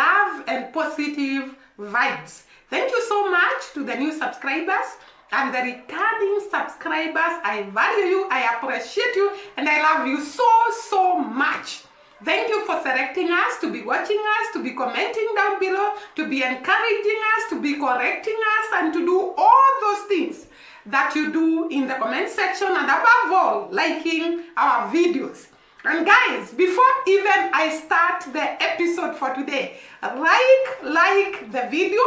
love and positive vibes. Thank you so much to the new subscribers and the returning subscribers. I value you, I appreciate you, and I love you so much. Thank you for selecting us, to be watching us, to be commenting down below, to be encouraging us, to be correcting us, and to do all those things that you do in the comment section, and above all, liking our videos. And guys, before even I start the episode for today, like the video,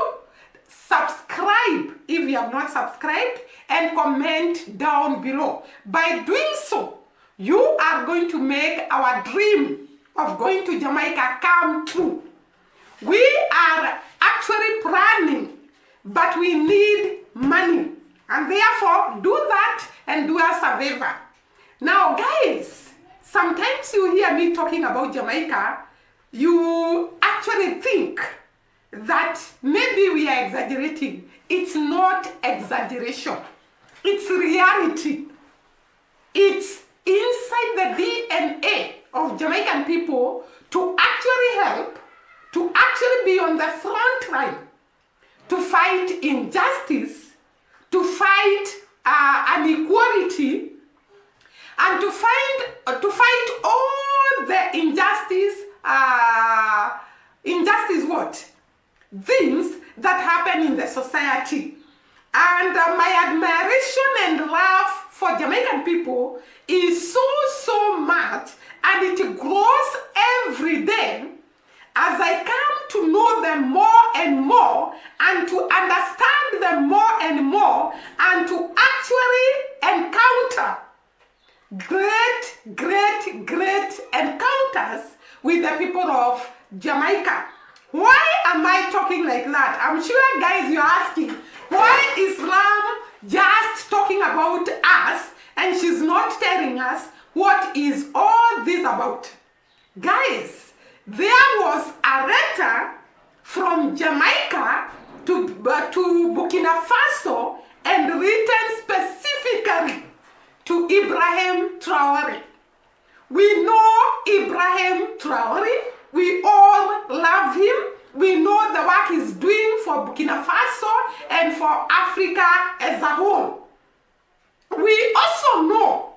subscribe if you have not subscribed, and comment down below. By doing so, you are going to make our dream of going to Jamaica come true. We are actually planning, but we need money. And therefore, do that and do us a favor. Now, guys, sometimes you hear me talking about Jamaica, you actually think that maybe we are exaggerating. It's not exaggeration. It's reality. It's inside the DNA of Jamaican people to actually help, to actually be on the front line, to fight injustice, to fight inequality, and to fight all the injustice what? Things that happen in the society. And my admiration and love for Jamaican people is so much, and it grows every day as I come to know them more and more, and to understand them more and more, and to actually encounter great encounters with the people of Jamaica. Why am I talking like that? I'm sure, guys, you're asking, why is R.A.M just talking about us and she's not telling us what is all this about? Guys, there was a letter from Jamaica to Burkina Faso, and written specifically to Ibrahim Traole. We know Ibrahim Traole. We all love him. We know the work he's doing for Burkina Faso and for Africa as a whole. We also know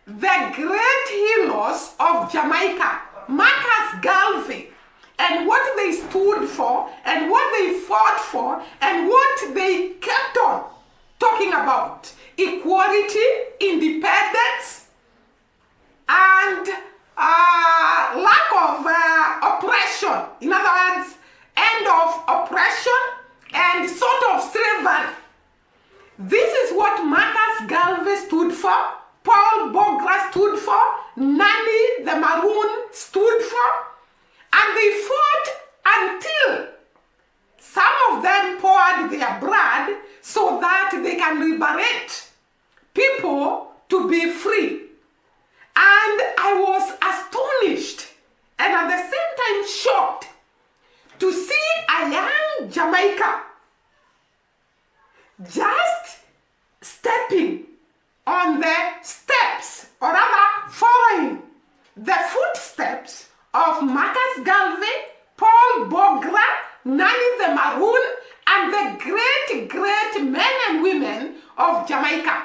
the great heroes of Jamaica, Marcus Garvey, and what they stood for, and what they fought for, and what they kept on talking about: equality, independence, and lack of oppression. In other words, end of oppression and sort of slavery. This is what Marcus Garvey stood for, Paul Bogra stood for, Nanny the Maroon stood for, and they fought until some of them poured their blood so that they can liberate people to be free. And I was astonished and at the same time shocked to see a young Jamaica just stepping on the steps, or rather following the footsteps of Marcus Garvey, Paul Bogra, Nanny the Maroon, and the great men and women of Jamaica.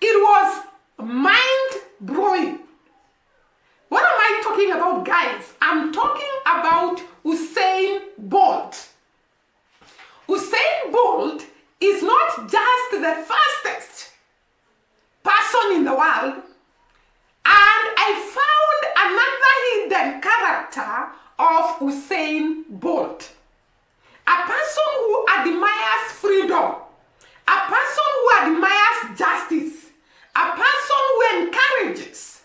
It was mind-blowing. What am I talking about, guys? I'm talking about Usain Bolt. Usain Bolt is not just the fastest person in the world, and I found another hidden character of Usain Bolt. A person who admires freedom, a person who admires justice, a person who encourages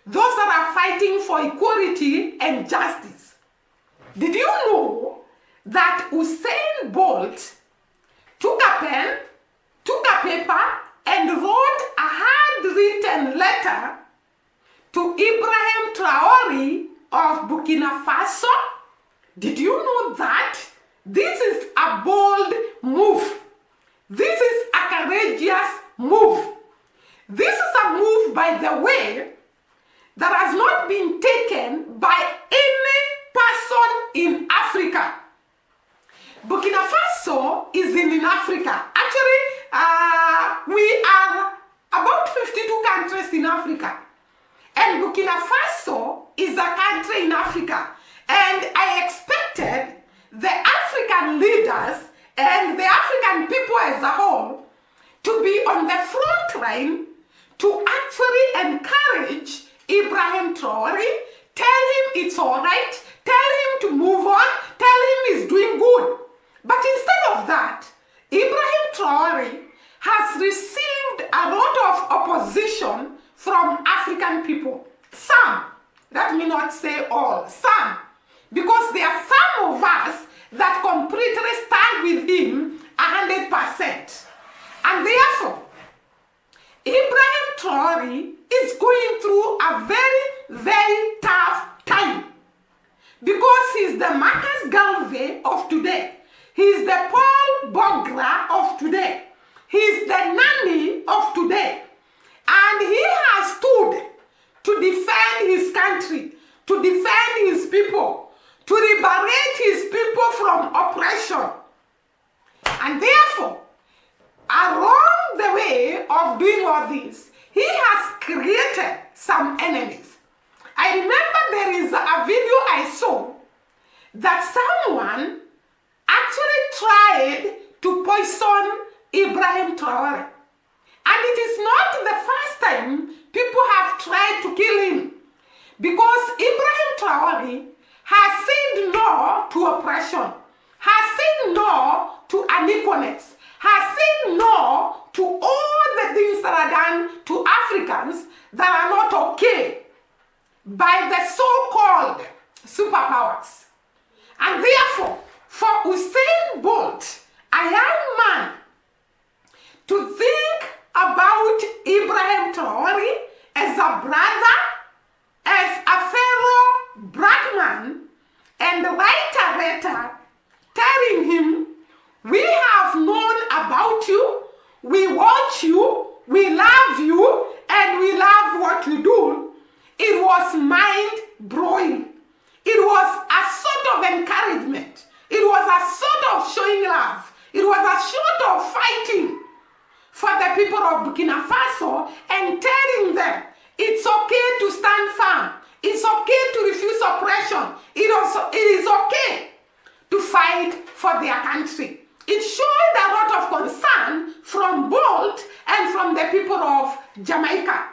those that are fighting for equality and justice. Did you know that Usain Bolt took a pen, took a paper, and wrote a handwritten letter to Ibrahim Traore of Burkina Faso? Did you know that? This is a bold move. This is a courageous move. This is a move, by the way, that has not been taken by any person in Africa. Burkina Faso is in Africa. Actually, we are about 52 countries in Africa. And Burkina Faso is a country in Africa. And I expected the African leaders and the African people as a whole to be on the front line to actually encourage Ibrahim Traore, tell him it's all right, tell him to move on, tell him he's doing good. But instead of that, Ibrahim Traore has received a lot of opposition from African people. Some, let me not say all, some. Because there are some of us that completely stand with him 100%. And therefore, Ibrahim Traore is going through a very, very tough time. Because he's the Marcus Garvey of today. He's the Paul Bogra of today. He's the Nani of today. And he has stood to defend his country, to defend his people, to liberate his people from oppression. And therefore, along the way of doing all this, he has created some enemies. I remember there is a video I saw that someone actually tried to poison Ibrahim Traore. And it is not the first time people have tried to kill him. Because Ibrahim Traore has said no to oppression, has said no to unequalness, has said no to all the things that are done to Africans that are not okay by the so-called superpowers. And therefore, for Usain Bolt, a young man, to think about Ibrahim Traore as a brother, as a fellow black man, and write a letter telling him, we have known about you, we watch you, we love you, and we love what you do. It was mind-blowing. It was a sort of encouragement. It was a sort of showing love. It was a sort of fighting for the people of Burkina Faso and telling them it's okay to stand firm. It's okay to refuse oppression. It is okay to fight for their country. It showed a lot of concern from Bolt and from the people of Jamaica.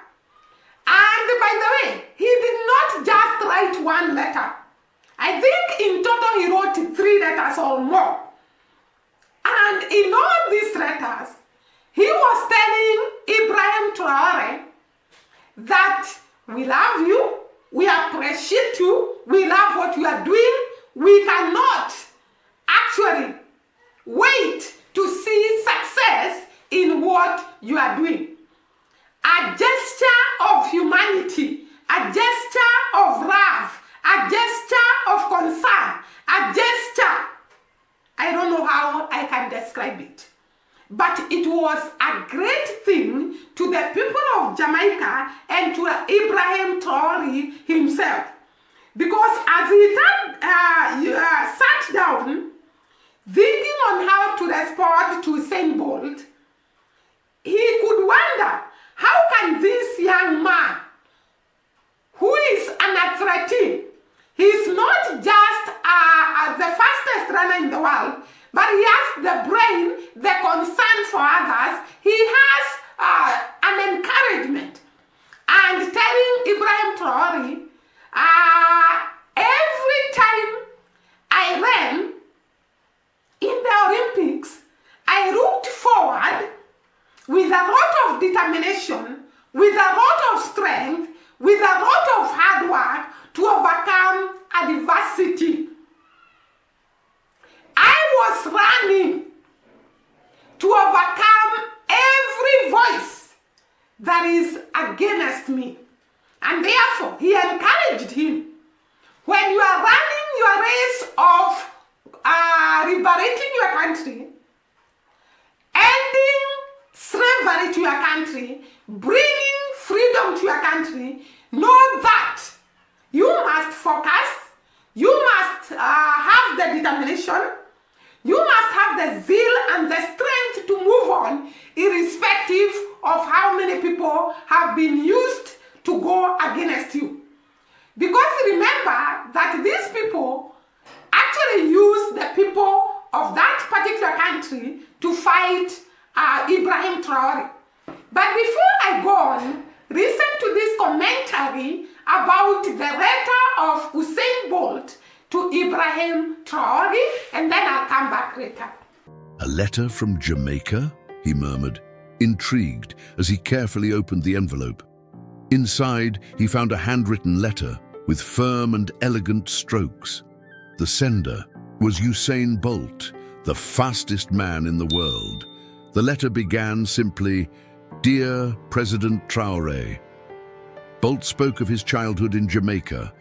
And by the way, he did not just write one letter. I think in total he wrote 3 letters or more. And in all these letters, he was telling Ibrahim Traore that we love you, we appreciate you, we love what you are doing, we cannot actually wait to see success in what you are doing. A gesture of humanity, a gesture of love, a gesture of concern, a gesture, I don't know how I can describe it. But it was a great thing to the people of Jamaica and to Ibrahim Traore himself. Because as he sat down, thinking on how to respond to Usain Bolt, he could wonder, how can this young man, who is an athlete, he's not just the fastest runner in the world, but he has the brain, the concern for others, he has an encouragement. And telling Ibrahim Traore, every time I ran in the Olympics, I looked forward with a lot of determination, with a lot of strength, with a lot of hard work to overcome adversity. I was running to overcome every voice that is against me. And therefore, he encouraged him. When you are running your race of liberating your country, ending slavery to your country, bringing freedom to your country, know that you must focus, you must have the determination, You must have the zeal and the strength to move on, irrespective of how many people have been used to go against you. Because remember that these people actually used the people of that particular country to fight Ibrahim Traore. But before I go on, listen to this commentary about the letter of Usain Bolt to Ibrahim Traore, and then I'll come back later. A letter from Jamaica? He murmured, intrigued as he carefully opened the envelope. Inside, he found a handwritten letter with firm and elegant strokes. The sender was Usain Bolt, the fastest man in the world. The letter began simply, "Dear President Traore." Bolt spoke of his childhood in Jamaica,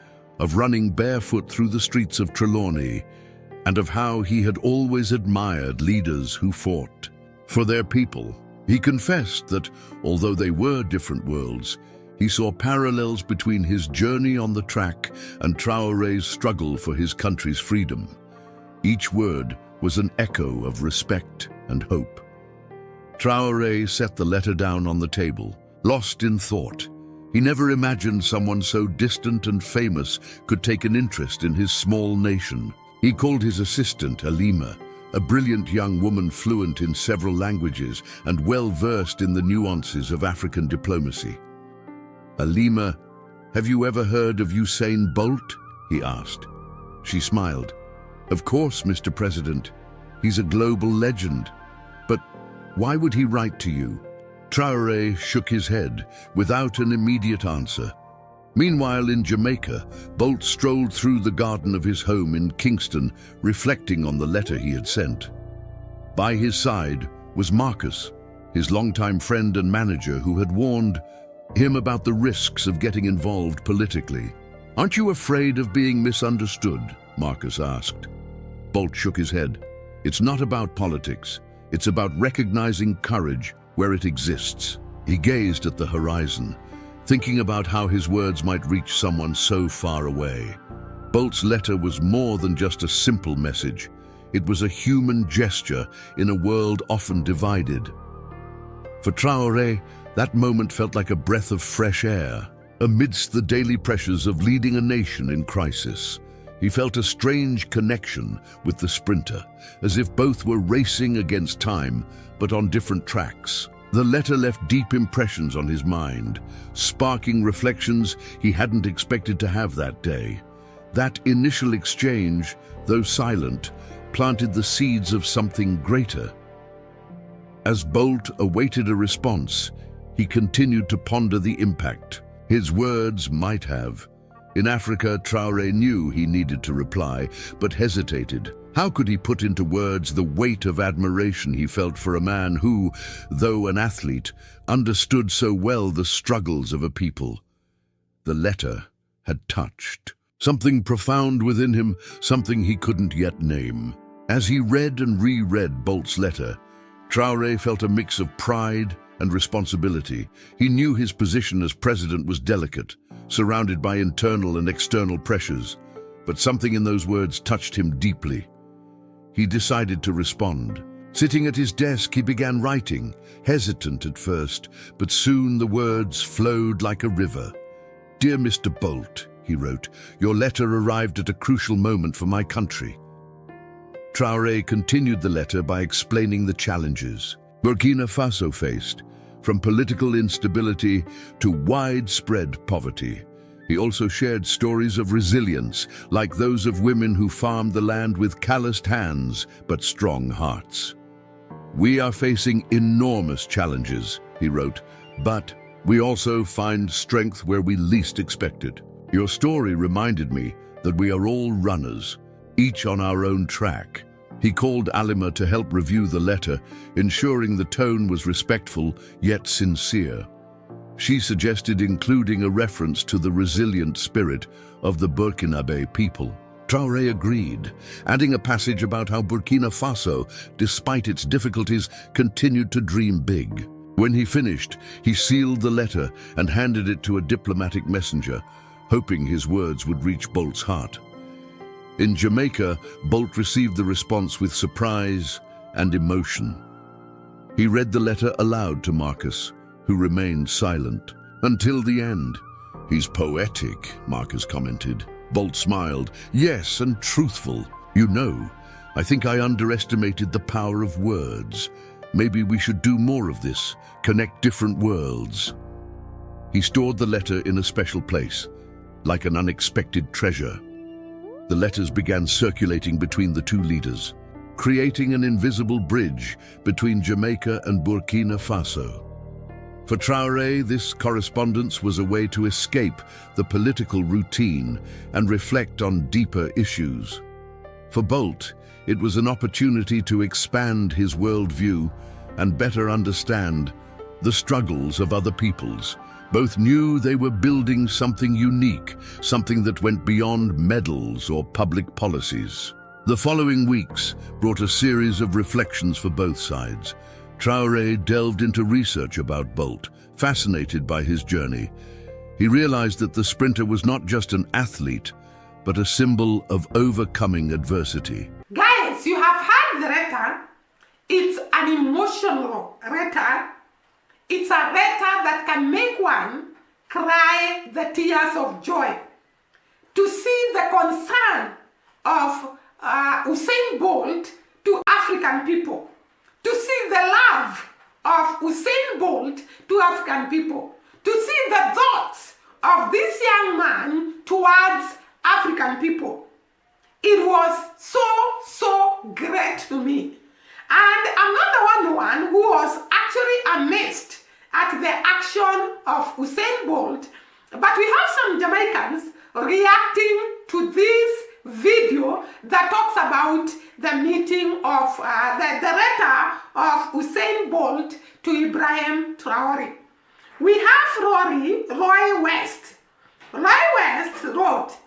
of running barefoot through the streets of Trelawney, and of how he had always admired leaders who fought for their people. He confessed that, although they were different worlds, he saw parallels between his journey on the track and Traore's struggle for his country's freedom. Each word was an echo of respect and hope. Traore set the letter down on the table, lost in thought. He never imagined someone so distant and famous could take an interest in his small nation. He called his assistant, Halima, a brilliant young woman fluent in several languages and well-versed in the nuances of African diplomacy. "Halima, have you ever heard of Usain Bolt?" he asked. She smiled. "Of course, Mr. President. He's a global legend. But why would he write to you?" Traore shook his head without an immediate answer. Meanwhile, in Jamaica, Bolt strolled through the garden of his home in Kingston, reflecting on the letter he had sent. By his side was Marcus, his longtime friend and manager who had warned him about the risks of getting involved politically. "Aren't you afraid of being misunderstood?" Marcus asked. Bolt shook his head. "It's not about politics. It's about recognizing courage where it exists." He gazed at the horizon, thinking about how his words might reach someone so far away. Bolt's letter was more than just a simple message. It was a human gesture in a world often divided. For Traore, that moment felt like a breath of fresh air. Amidst the daily pressures of leading a nation in crisis, he felt a strange connection with the sprinter, as if both were racing against time, but on different tracks. The letter left deep impressions on his mind, sparking reflections he hadn't expected to have that day. That initial exchange, though silent, planted the seeds of something greater. As Bolt awaited a response, he continued to ponder the impact his words might have. In Africa, Traore knew he needed to reply, but hesitated. How could he put into words the weight of admiration he felt for a man who, though an athlete, understood so well the struggles of a people? The letter had touched something profound within him, something he couldn't yet name. As he read and reread Bolt's letter, Traore felt a mix of pride and responsibility. He knew his position as president was delicate, surrounded by internal and external pressures, but something in those words touched him deeply. He decided to respond. Sitting at his desk, he began writing, hesitant at first, but soon the words flowed like a river. "Dear Mr. Bolt," he wrote, "your letter arrived at a crucial moment for my country." Traore continued the letter by explaining the challenges Burkina Faso faced, from political instability to widespread poverty. He also shared stories of resilience, like those of women who farmed the land with calloused hands but strong hearts. "We are facing enormous challenges," he wrote, "but we also find strength where we least expect it. Your story reminded me that we are all runners, each on our own track." He called Halima to help review the letter, ensuring the tone was respectful yet sincere. She suggested including a reference to the resilient spirit of the Burkinabe people. Traore agreed, adding a passage about how Burkina Faso, despite its difficulties, continued to dream big. When he finished, he sealed the letter and handed it to a diplomatic messenger, hoping his words would reach Bolt's heart. In Jamaica, Bolt received the response with surprise and emotion. He read the letter aloud to Marcus, who remained silent until the end. "He's poetic," Marcus commented. Bolt smiled. "Yes, and truthful. You know, I think I underestimated the power of words. Maybe we should do more of this, connect different worlds." He stored the letter in a special place, like an unexpected treasure. The letters began circulating between the two leaders, creating an invisible bridge between Jamaica and Burkina Faso. For Traore, this correspondence was a way to escape the political routine and reflect on deeper issues. For Bolt, it was an opportunity to expand his worldview and better understand the struggles of other peoples. Both knew they were building something unique, something that went beyond medals or public policies. The following weeks brought a series of reflections for both sides. Traore delved into research about Bolt, fascinated by his journey. He realized that the sprinter was not just an athlete, but a symbol of overcoming adversity. Guys, you have heard the letter. It's an emotional letter. It's a letter that can make one cry the tears of joy. To see the concern of Usain Bolt to African people. To see the love of Usain Bolt to African people. To see the thoughts of this young man towards African people. It was so great to me. And I'm not the one who was actually amazed at the action of Usain Bolt, but we have some Jamaicans reacting to this video that talks about the meeting of the letter of Usain Bolt to Ibrahim Traore. We have Roy West. Roy West wrote,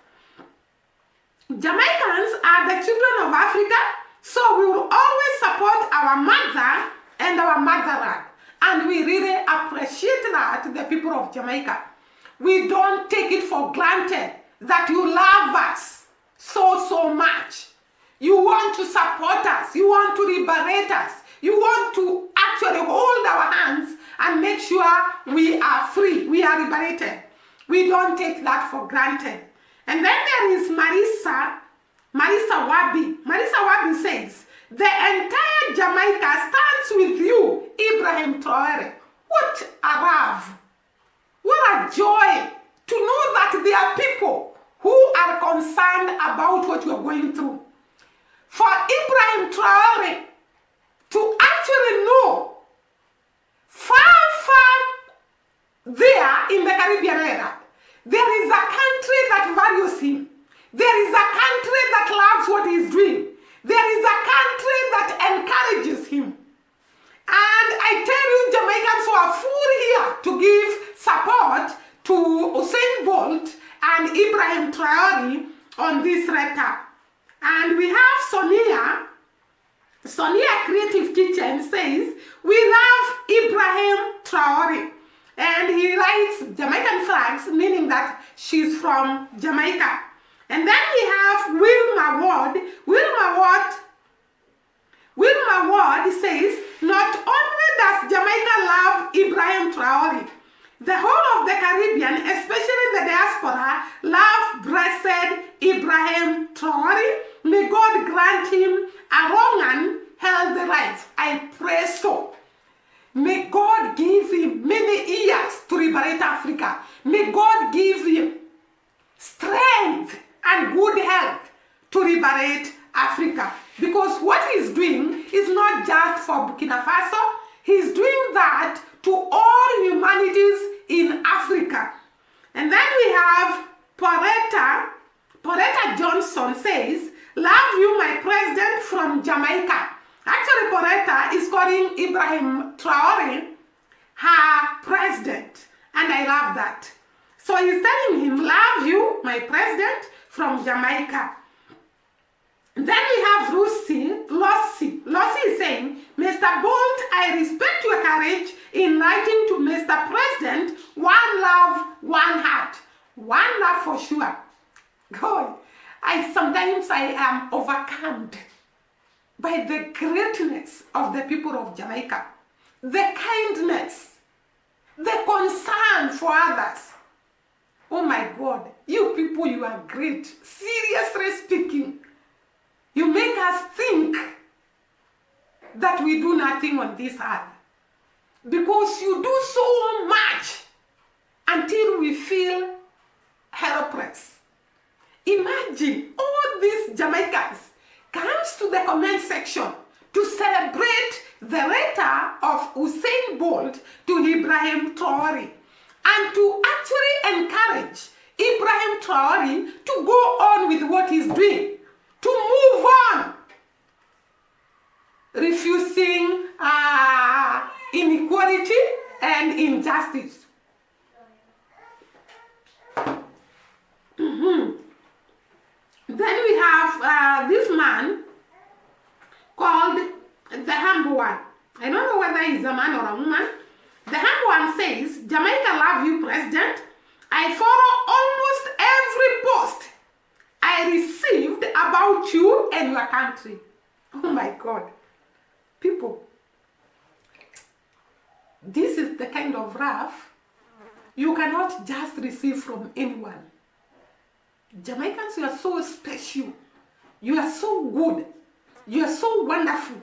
"Jamaicans are the children of Africa, so we will always support our mother and our motherland. And we really appreciate that, the people of Jamaica. We don't take it for granted that you love us so much. You want to support us. You want to liberate us. You want to actually hold our hands and make sure we are free, we are liberated. We don't take that for granted." And then there is Marisa Wabi. Marisa Wabi says, "The entire Jamaica stands with you, Ibrahim Traore." What a love. What a joy to know that there are people who are concerned about what you're going through. For Ibrahim Traore to actually know far there in the Caribbean area, there is a country that values him. There is a country that loves what he's doing. There is a country that encourages him. And I tell you, Jamaicans who are full here to give support to Usain Bolt and Ibrahim Traore on this letter. And we have Sonia Creative Kitchen says, "We love Ibrahim Traore." And he writes Jamaican flags, meaning that she's from Jamaica. And then we have Wilma Ward. Wilma Ward says, "Not only does Jamaica love Ibrahim Traore, the whole of the Caribbean, especially the diaspora, love blessed Ibrahim Traore. May God grant him a long and healthy life. I pray so. May God give him many years to liberate Africa. May God give him strength and good health to liberate Africa." Because what he's doing is not just for Burkina Faso, he's doing that to all humanities in Africa. And then we have Poretta Johnson says, "Love you, my president from Jamaica." Actually, Poretta is calling Ibrahim Traore her president, and I love that. So he's telling him, "Love you, my president from Jamaica." Then we have Lossie. Lossie is saying, "Mr. Bolt, I respect your courage in writing to Mr. President, one love, one heart." One love for sure. God, sometimes I I am overcome by the greatness of the people of Jamaica, the kindness, the concern for others. Oh my God, you people, you are great. Seriously speaking, you make us think that we do nothing on this earth, because you do so much until we feel helpless. Imagine all these Jamaicans comes to the comment section to celebrate the letter of Usain Bolt to Ibrahim Traore, and to actually encourage Ibrahim Traore to go on with what he's doing, to move on, refusing inequality and injustice. Then we have this man called the Humble One. I don't know whether he's a man or a woman. The Humble One says, Jamaica love you, President. I follow almost every post I received about you and your country. Oh my God. People, this is the kind of love you cannot just receive from anyone. Jamaicans, you are so special. You are so good. You are so wonderful.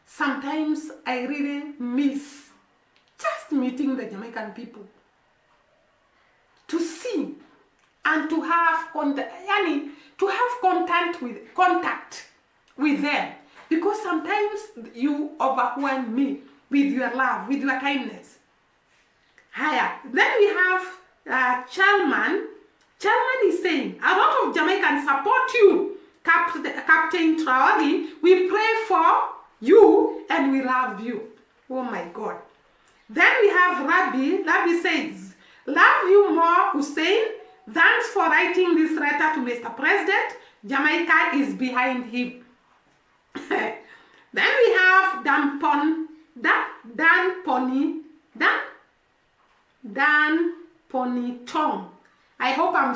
Sometimes I really miss just meeting the Jamaican people, to see and to have contact with them, because sometimes you overwhelm me with your love, with your kindness. Higher. Then we have Chairman. Chairman is saying, a lot of Jamaicans support you, Captain Traore. We pray for you and we love you. Oh my God. Then we have Rabbi. Rabbi says, love you more, Usain. Thanks for writing this letter to Mr. President. Jamaica is behind him. Then we have Dan Ponitong. I hope I'm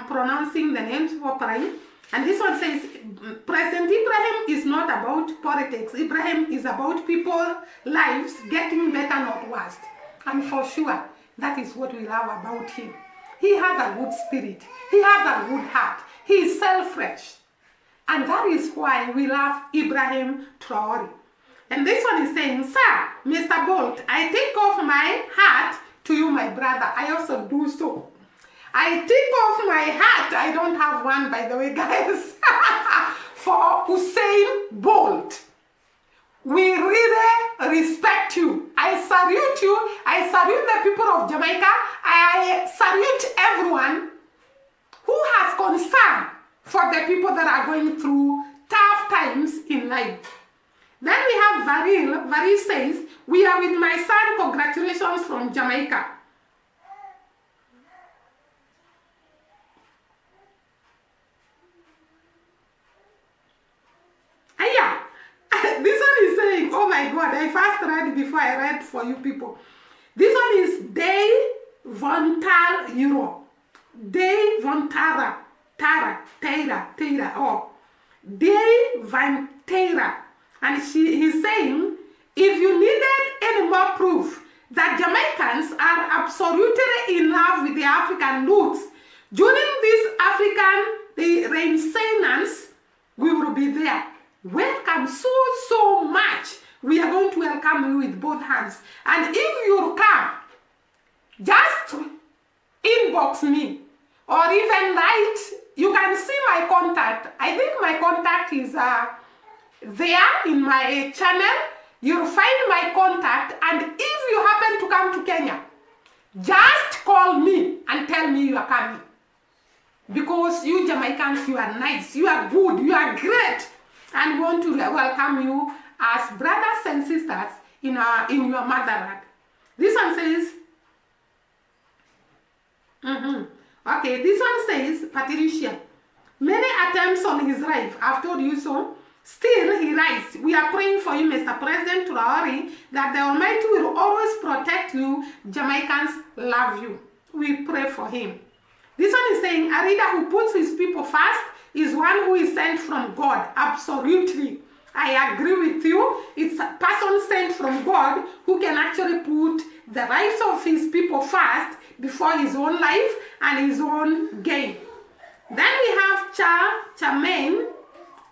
pronouncing the names properly. And this one says, President Ibrahim is not about politics. Ibrahim is about people's lives getting better, not worse. And for sure, that is what we love about him. He has a good spirit. He has a good heart. He is selfless. And that is why we love Ibrahim Traore. And this one is saying, Sir, Mr. Bolt, I take off my hat to you, my brother. I also do so. I take off my hat. I don't have one, by the way, guys. For Usain Bolt. We really respect you. I salute you. I salute the people of Jamaica. I salute everyone who has concern for the people that are going through tough times in life. Then we have Varil. Varil says, we are with my son. Congratulations from Jamaica. This one is saying, oh my God, I first read before I read for you people. This one is Day Vontal Euro. Day Vontara. Tara. Day Vantera. And he's saying, if you needed any more proof that Jamaicans are absolutely in love with the African roots, during this African Renaissance, we will be there. Welcome so much. We are going to welcome you with both hands. And if you come, just inbox me or even write. You can see my contact. I think my contact is there in my channel. You'll find my contact, and if you happen to come to Kenya, just call me and tell me you are coming. Because you Jamaicans, you are nice, you are good, you are great. And want to welcome you as brothers and sisters in your motherland. This one says, okay, this one says, Patricia, many attempts on his life, I've told you so. Still, he writes, we are praying for you, Mr. President Traore, that the Almighty will always protect you. Jamaicans love you. We pray for him. This one is saying, a leader who puts his people first is one who is sent from God. Absolutely. I agree with you. It's a person sent from God who can actually put the rights of his people first before his own life and his own gain. Then we have Charmaine.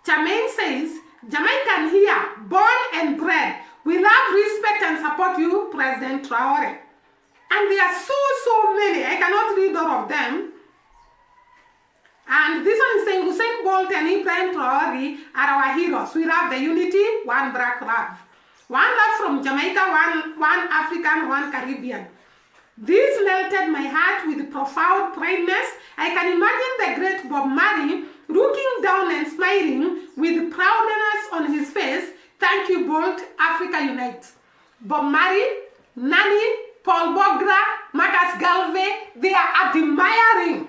Charmaine says, Jamaican here, born and bred. We love, respect, and support you, President Traore. And there are so many. I cannot read all of them. And this one is saying, Usain Bolt and Ibrahim Traore are our heroes. We love the unity, one black love. One love from Jamaica, one African, one Caribbean. This melted my heart with profound proudness. I can imagine the great Bob Marley looking down and smiling with proudness on his face. Thank you, Bolt. Africa unite. Bob Marley, Nani, Paul Bogra, Marcus Garvey, they are admiring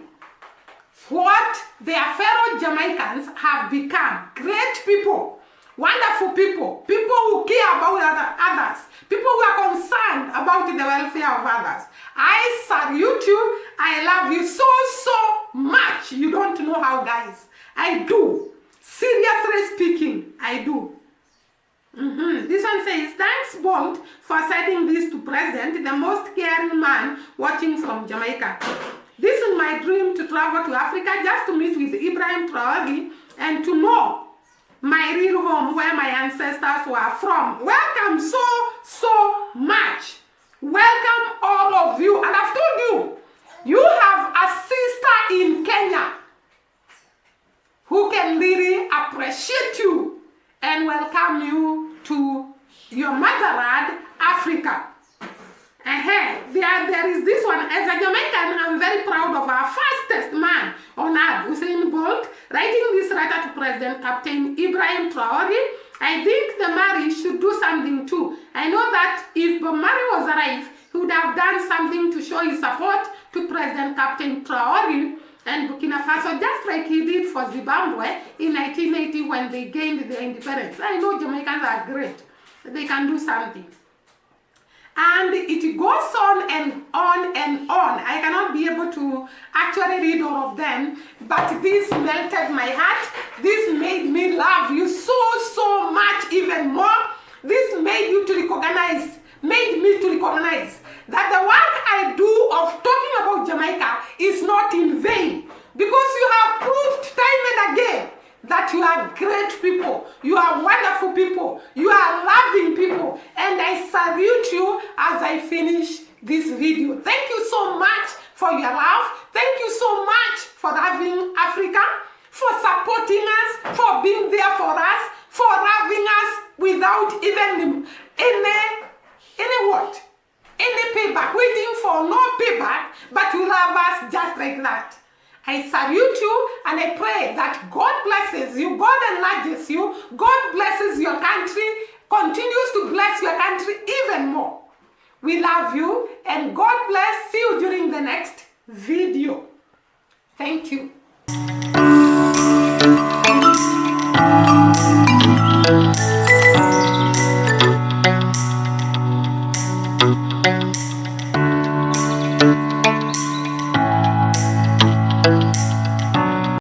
what their fellow Jamaicans have become. Great people, wonderful people, people who care about others, people who are concerned about the welfare of others. I salute you. I love you so much. You don't know how, guys. I do. Seriously speaking, I do. This one says, thanks, Bolt, for sending this to President, the most caring man watching from Jamaica. This is my dream to travel to Africa just to meet with Ibrahim Traore and to know my real home where my ancestors were from. Welcome so much. Welcome all of you. And I've told you, you have a sister in Kenya who can really appreciate you and welcome you to your motherland, Africa. There is this one. As a Jamaican, I'm very proud of our fastest man on earth, Usain Bolt, writing this letter to President Captain Ibrahim Traore. I think the Mali should do something too. I know that if Bob Marley was alive, he would have done something to show his support to President Captain Traore and Burkina Faso, just like he did for Zimbabwe in 1980 when they gained their independence. I know Jamaicans are great. They can do something. And it goes on and on and on. I cannot be able to actually read all of them, but this melted my heart. This made me love you so much even more. This made me to recognize that the work I do of talking about Jamaica is not in vain, because you have proved time and again that you are great people, you are wonderful people, you are loving people, and I salute you as I finish this video. Thank you so much for your love. Thank you so much for loving Africa, for supporting us, for being there for us, for loving us without even any payback, waiting for no payback, but you love us just like that. I salute you and I pray that God blesses you, God enlarges you, God blesses your country, continues to bless your country even more. We love you and God bless. See you during the next video. Thank you.